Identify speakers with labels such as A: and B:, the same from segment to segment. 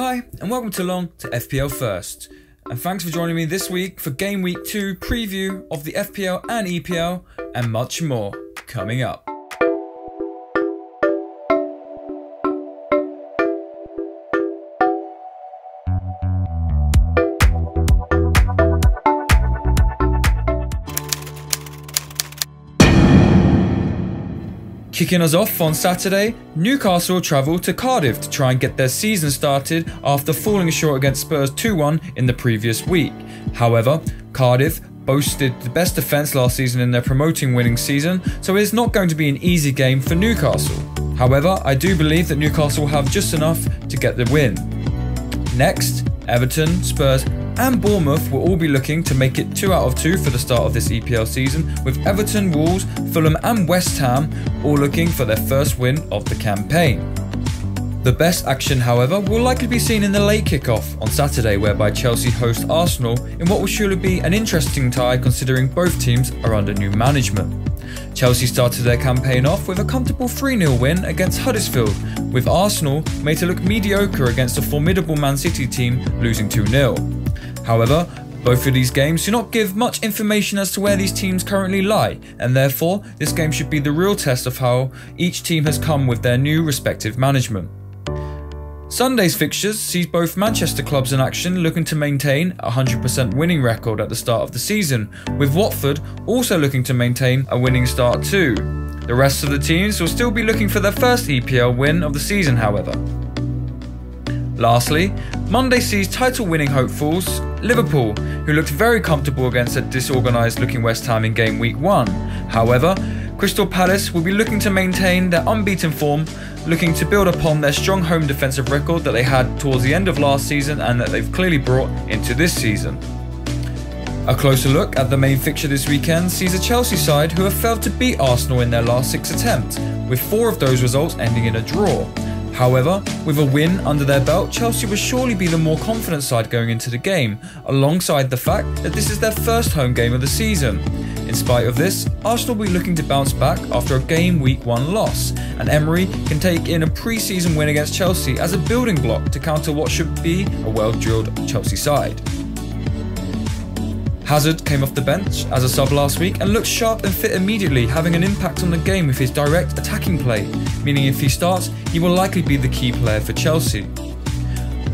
A: Hi and welcome along to FPL First, and thanks for joining me this week for Game Week 2 preview of the FPL and EPL and much more coming up. Kicking us off on Saturday, Newcastle travel to Cardiff to try and get their season started after falling short against Spurs 2-1 in the previous week. However, Cardiff boasted the best defence last season in their promoting winning season, so it is not going to be an easy game for Newcastle. However, I do believe that Newcastle will have just enough to get the win. Next, Everton, Spurs and Bournemouth will all be looking to make it 2 out of 2 for the start of this EPL season, with Everton, Wolves, Fulham and West Ham all looking for their first win of the campaign. The best action, however, will likely be seen in the late kickoff on Saturday, whereby Chelsea host Arsenal in what will surely be an interesting tie considering both teams are under new management. Chelsea started their campaign off with a comfortable 3-0 win against Huddersfield, with Arsenal made to look mediocre against a formidable Man City team, losing 2-0. However, both of these games do not give much information as to where these teams currently lie, and therefore this game should be the real test of how each team has come with their new respective management. Sunday's fixtures sees both Manchester clubs in action looking to maintain a 100% winning record at the start of the season, with Watford also looking to maintain a winning start too. The rest of the teams will still be looking for their first EPL win of the season, however. Lastly, Monday sees title-winning hopefuls Liverpool, who looked very comfortable against a disorganised looking West Ham in Game Week 1. However, Crystal Palace will be looking to maintain their unbeaten form, looking to build upon their strong home defensive record that they had towards the end of last season and that they've clearly brought into this season. A closer look at the main fixture this weekend sees a Chelsea side who have failed to beat Arsenal in their last 6 attempts, with 4 of those results ending in a draw. However, with a win under their belt, Chelsea will surely be the more confident side going into the game, alongside the fact that this is their first home game of the season. In spite of this, Arsenal will be looking to bounce back after a Game Week 1 loss, and Emery can take in a pre-season win against Chelsea as a building block to counter what should be a well-drilled Chelsea side. Hazard came off the bench as a sub last week and looked sharp and fit immediately, having an impact on the game with his direct attacking play, meaning if he starts, he will likely be the key player for Chelsea.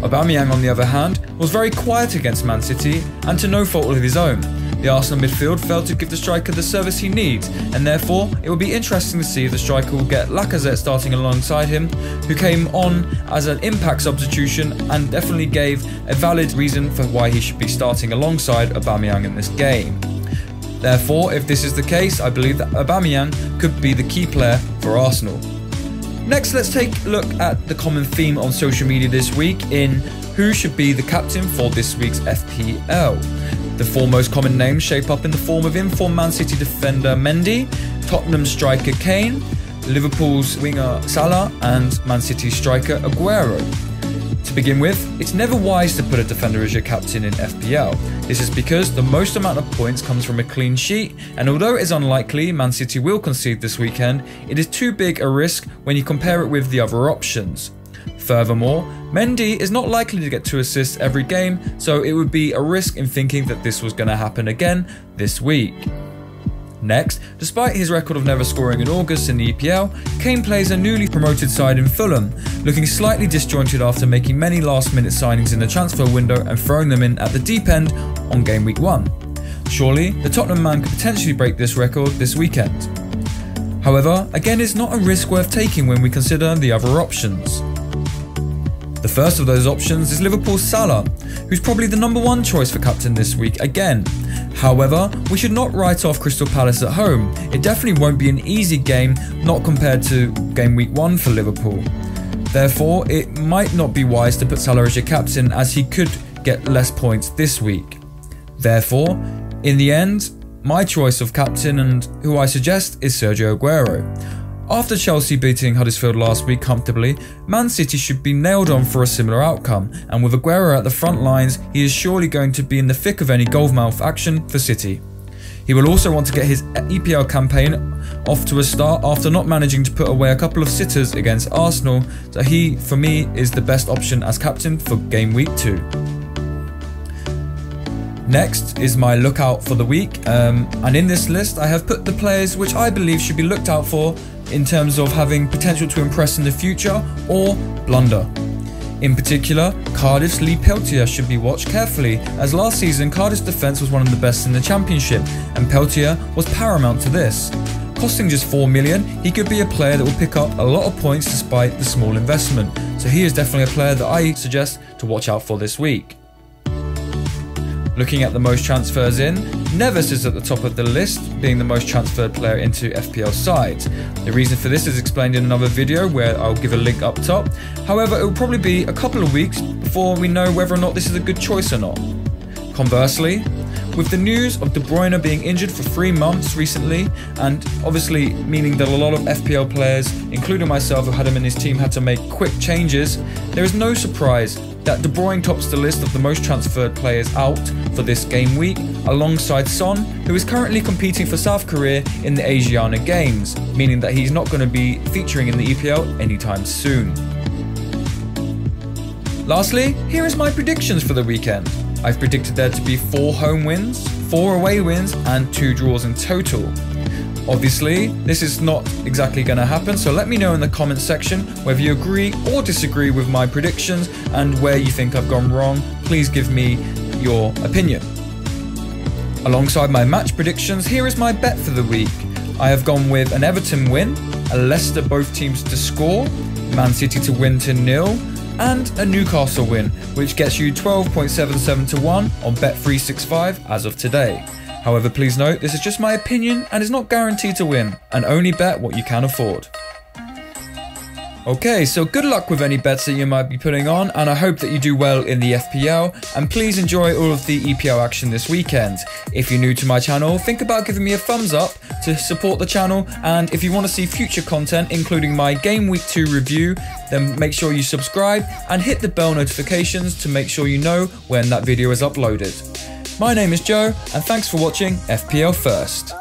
A: Aubameyang, on the other hand, was very quiet against Man City and to no fault of his own. The Arsenal midfield failed to give the striker the service he needs, and therefore it will be interesting to see if the striker will get Lacazette starting alongside him, who came on as an impact substitution and definitely gave a valid reason for why he should be starting alongside Aubameyang in this game. Therefore, if this is the case, I believe that Aubameyang could be the key player for Arsenal. Next, let's take a look at the common theme on social media this week in who should be the captain for this week's FPL. The 4 most common names shape up in the form of informed Man City defender Mendy, Tottenham striker Kane, Liverpool's winger Salah and Man City striker Aguero. To begin with, it's never wise to put a defender as your captain in FPL. This is because the most amount of points comes from a clean sheet, and although it is unlikely Man City will concede this weekend, it is too big a risk when you compare it with the other options. Furthermore, Mendy is not likely to get 2 assists every game, so it would be a risk in thinking that this was going to happen again this week. Next, despite his record of never scoring in August in the EPL, Kane plays a newly promoted side in Fulham, looking slightly disjointed after making many last-minute signings in the transfer window and throwing them in at the deep end on Game Week 1. Surely, the Tottenham man could potentially break this record this weekend. However, again, it's not a risk worth taking when we consider the other options. The first of those options is Liverpool's Salah, who's probably the #1 choice for captain this week again. However, we should not write off Crystal Palace at home. It definitely won't be an easy game, not compared to Game Week 1 for Liverpool. Therefore, it might not be wise to put Salah as your captain, as he could get less points this week. Therefore, in the end, my choice of captain and who I suggest is Sergio Aguero. After Chelsea beating Huddersfield last week comfortably, Man City should be nailed on for a similar outcome, and with Aguero at the front lines, he is surely going to be in the thick of any goalmouth action for City. He will also want to get his EPL campaign off to a start after not managing to put away a couple of sitters against Arsenal, so he, for me, is the best option as captain for Game Week 2. Next is my lookout for the week, and in this list I have put the players which I believe should be looked out for in terms of having potential to impress in the future or blunder. In particular, Cardiff's Lee Peltier should be watched carefully, as last season Cardiff's defence was one of the best in the Championship, and Peltier was paramount to this. Costing just 4 million, he could be a player that will pick up a lot of points despite the small investment, so he is definitely a player that I suggest to watch out for this week. Looking at the most transfers in, Neves is at the top of the list, being the most transferred player into FPL sides. The reason for this is explained in another video where I'll give a link up top. However, it will probably be a couple of weeks before we know whether or not this is a good choice or not. Conversely, with the news of De Bruyne being injured for 3 months recently, and obviously meaning that a lot of FPL players, including myself who had him in his team, had to make quick changes, there is no surprise that De Bruyne tops the list of the most transferred players out for this game week, alongside Son, who is currently competing for South Korea in the Asiana Games, meaning that he's not going to be featuring in the EPL anytime soon. Lastly, here is my predictions for the weekend. I've predicted there to be 4 home wins, 4 away wins, and 2 draws in total. Obviously, this is not exactly going to happen, so let me know in the comments section whether you agree or disagree with my predictions and where you think I've gone wrong. Please give me your opinion. Alongside my match predictions, here is my bet for the week. I have gone with an Everton win, a Leicester both teams to score, Man City to win 2-0, and a Newcastle win, which gets you 12.77 to 1 on Bet365 as of today. However, please note, this is just my opinion and is not guaranteed to win, and only bet what you can afford. Okay, so good luck with any bets that you might be putting on, and I hope that you do well in the FPL, and please enjoy all of the EPL action this weekend. If you're new to my channel, think about giving me a thumbs up to support the channel, and if you want to see future content, including my Game Week 2 review, then make sure you subscribe and hit the bell notifications to make sure you know when that video is uploaded. My name is Joe, and thanks for watching FPL First.